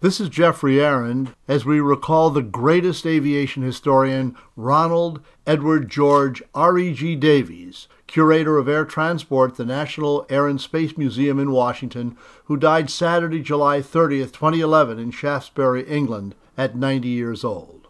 This is Geoffrey Arend as we recall the greatest aviation historian, Ronald Edward George R.E.G. Davies, curator of air transport at the National Air and Space Museum in Washington, who died Saturday, July 30th, 2011 in Shaftesbury, England, at 90 years old.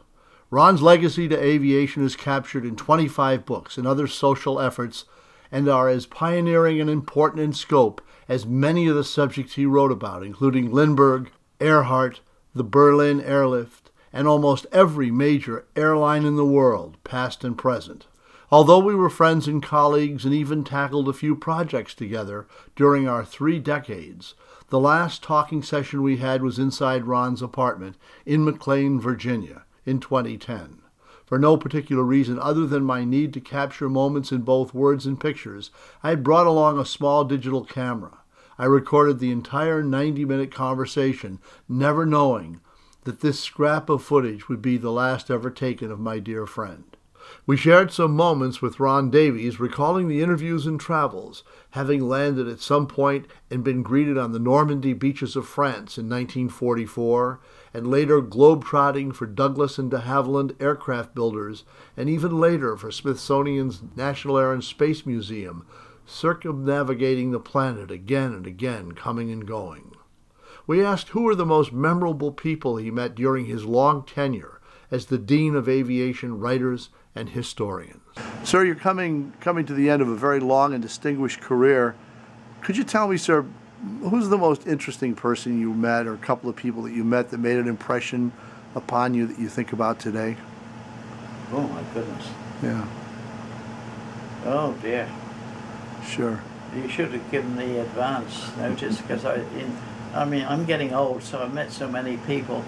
Ron's legacy to aviation is captured in 25 books and other social efforts and are as pioneering and important in scope as many of the subjects he wrote about, including Lindbergh, Earhart, the Berlin airlift, and almost every major airline in the world, past and present. Although we were friends and colleagues and even tackled a few projects together during our 3 decades, the last talking session we had was inside Ron's apartment in McLean, Virginia, in 2010. For no particular reason other than my need to capture moments in both words and pictures, I had brought along a small digital camera. I recorded the entire 90-minute conversation, never knowing that this scrap of footage would be the last ever taken of my dear friend. We shared some moments with Ron Davies, recalling the interviews and travels, having landed at some point and been greeted on the Normandy beaches of France in 1944, and later globetrotting for Douglas and de Havilland aircraft builders, and even later for Smithsonian's National Air and Space Museum, circumnavigating the planet again and again, coming and going. We asked who were the most memorable people he met during his long tenure as the Dean of Aviation Writers and Historians. Sir, you're coming to the end of a very long and distinguished career. Could you tell me, sir, who's the most interesting person you met, or a couple of people that you met that made an impression upon you that you think about today? Oh, my goodness. Yeah. Oh, dear. Sure. You should have given me advance notice, because I'm getting old, so I've met so many people.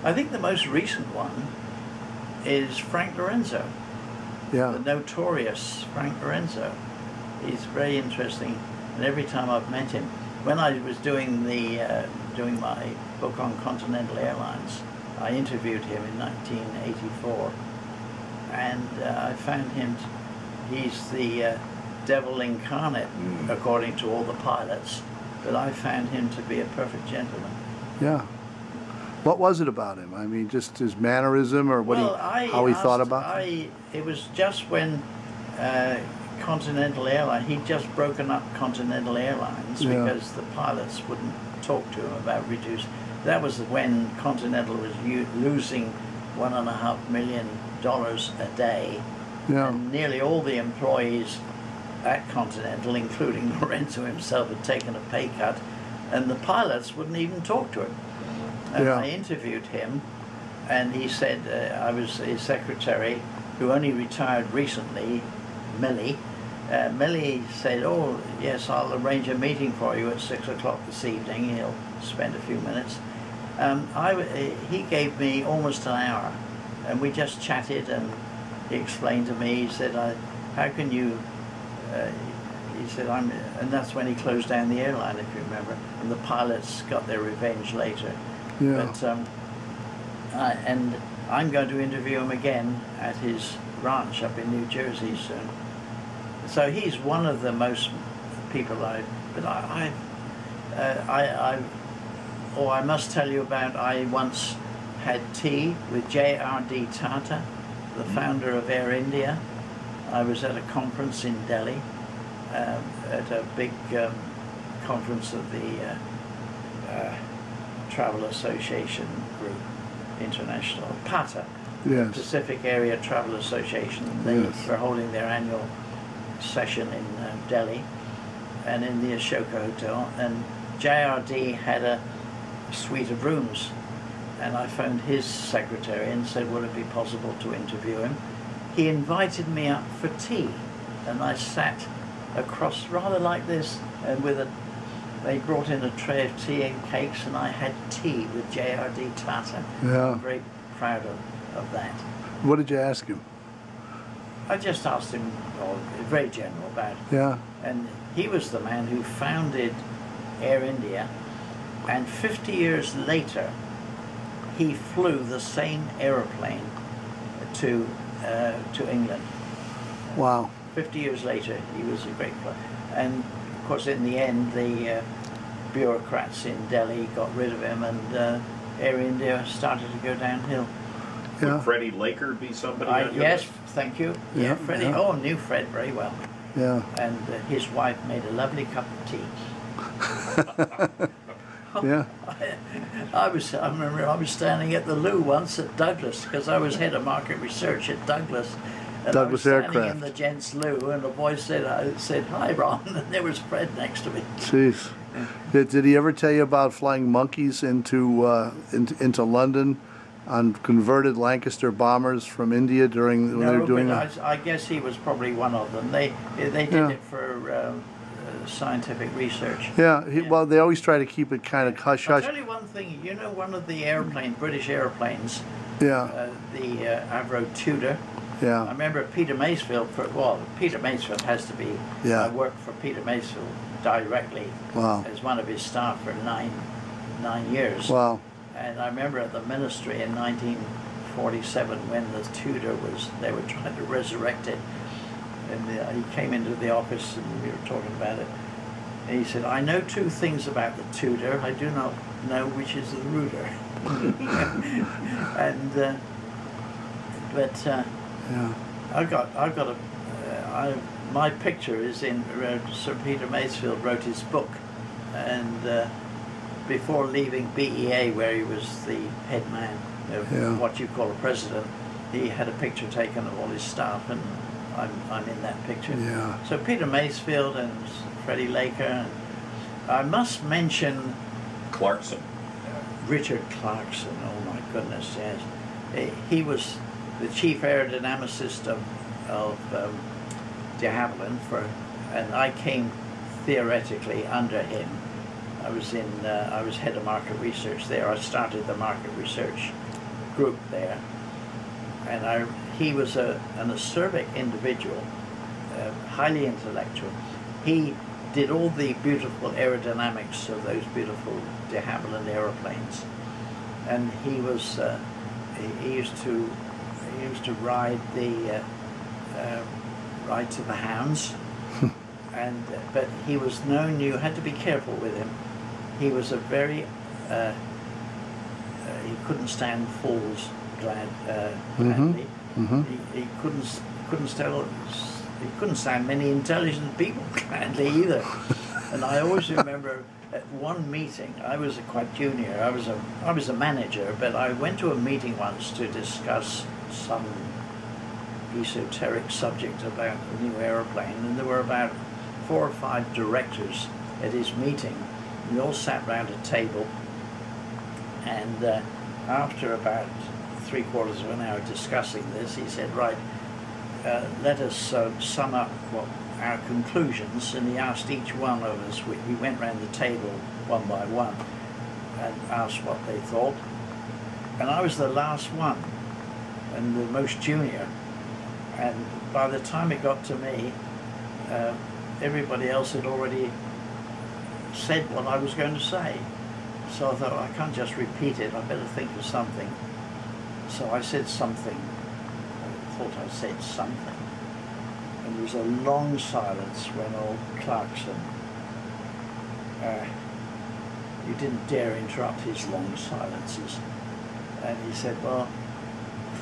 I think the most recent one is Frank Lorenzo. Yeah. The notorious Frank Lorenzo. He's very interesting, and every time I've met him, when I was doing my book on Continental Airlines, I interviewed him in 1984, and I found he's the devil incarnate, according to all the pilots, but I found him to be a perfect gentleman. Yeah. What was it about him? I mean, just his mannerism, or how he thought about it? It was just when Continental Airlines, he'd just broken up Continental Airlines, yeah, because the pilots wouldn't talk to him about reduced. That was when Continental was losing $1.5 million a day, yeah, and nearly all the employees at Continental, including Lorenzo himself, had taken a pay cut, and the pilots wouldn't even talk to him. And yeah, I interviewed him, and he said, I was his secretary, who only retired recently, Millie. Millie said, oh yes, I'll arrange a meeting for you at 6 o'clock this evening. He'll spend a few minutes. He gave me almost an hour, and we just chatted, and he explained to me, he said, how can you, he said, and that's when he closed down the airline, if you remember, and the pilots got their revenge later. yeah. But, and I'm going to interview him again at his ranch up in New Jersey soon. So he's one of the most people I must tell you about, I once had tea with J.R.D. Tata, the founder of Air India. I was at a conference in Delhi, at a big conference of the Travel Association Group International, PATA, Yes. Pacific Area Travel Association. They Yes. were holding their annual session in Delhi, and in the Ashoka Hotel, and JRD had a suite of rooms, and I phoned his secretary and said, would it be possible to interview him? He invited me up for tea, and I sat across, rather like this, and they brought in a tray of tea and cakes, and I had tea with J.R.D. Tata. Yeah. I'm very proud of that. What did you ask him? I just asked him, very general about, Yeah. and he was the man who founded Air India, and 50 years later, he flew the same aeroplane to England. Wow. 50 years later, he was a great player. And of course, in the end, the bureaucrats in Delhi got rid of him, and Air India started to go downhill. Would Freddie Laker be somebody? On your Yes, list? thank you. Yeah, Freddie. yeah. Oh, knew Fred very well. Yeah. And his wife made a lovely cup of tea. Yeah. I remember I was standing at the loo once at Douglas because I was head of market research at Douglas. And Douglas I was standing Aircraft. in the gents' loo, and a voice said, "Hi, Ron," and there was Fred next to me. Jeez. Did he ever tell you about flying monkeys into London on converted Lancaster bombers from India when they were doing but I guess he was probably one of them. They did it for scientific research. Yeah. Well, they always try to keep it kind of hush I'll hush. tell you one thing. You know, one of the British airplanes, Yeah. the Avro Tudor. I Yeah. remember Peter Masefield. Peter Masefield has to be. Yeah. I worked for Peter Masefield directly Wow. as one of his staff for nine years. Wow. And I remember at the ministry in 1947 when the Tudor they were trying to resurrect it. And he came into the office and we were talking about it. And he said, "I know two things about the Tudor. I do not know which is the ruder." And Yeah. my picture is in Sir Peter Masefield wrote his book, and before leaving BEA, where he was the head man of what you call a president, he had a picture taken of all his staff, and I'm in that picture. Yeah. So Peter Masefield and Freddie Laker. I must mention Clarkson. Richard Clarkson. Oh my goodness, yes. He was the chief aerodynamicist of de Havilland and I came theoretically under him. I was head of market research there. I started the market research group there, and he was an acerbic individual, highly intellectual. He did all the beautiful aerodynamics of those beautiful de Havilland aeroplanes, and he used to ride ride to the hounds, but he was known. You had to be careful with him. He was a very he couldn't stand fools gladly. Mm-hmm. He couldn't stand many intelligent people gladly either. And I always remember at one meeting, I was quite junior. I was a manager, but I went to a meeting once to discuss some esoteric subject about a new aeroplane, and there were about 4 or 5 directors at his meeting. We all sat round a table, and after about 3/4 of an hour discussing this, he said, "Right, let us sum up our conclusions," and he asked each one of us. We went round the table one by one and asked what they thought, and I was the last one and the most junior, and by the time it got to me, everybody else had already said what I was going to say. So I thought, I can't just repeat it, I better think of something. So I said something. I thought I said something. And there was a long silence when old Clarkson, you didn't dare interrupt his long silences. And he said, "Well,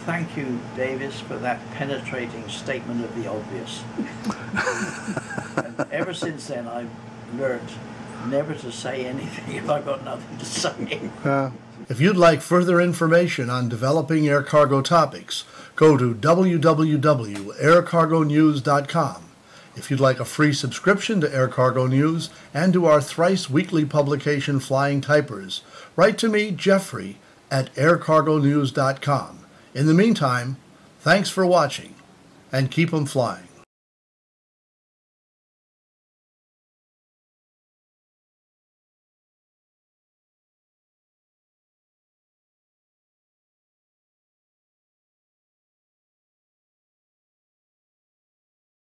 thank you, Davies, for that penetrating statement of the obvious." And ever since then, I've learned never to say anything if I've got nothing to say. If you'd like further information on developing air cargo topics, go to www.aircargonews.com. If you'd like a free subscription to Air Cargo News and to our thrice weekly publication Flying Typers, write to me, Geoffrey, at aircargonews.com. In the meantime, thanks for watching, and keep 'em flying.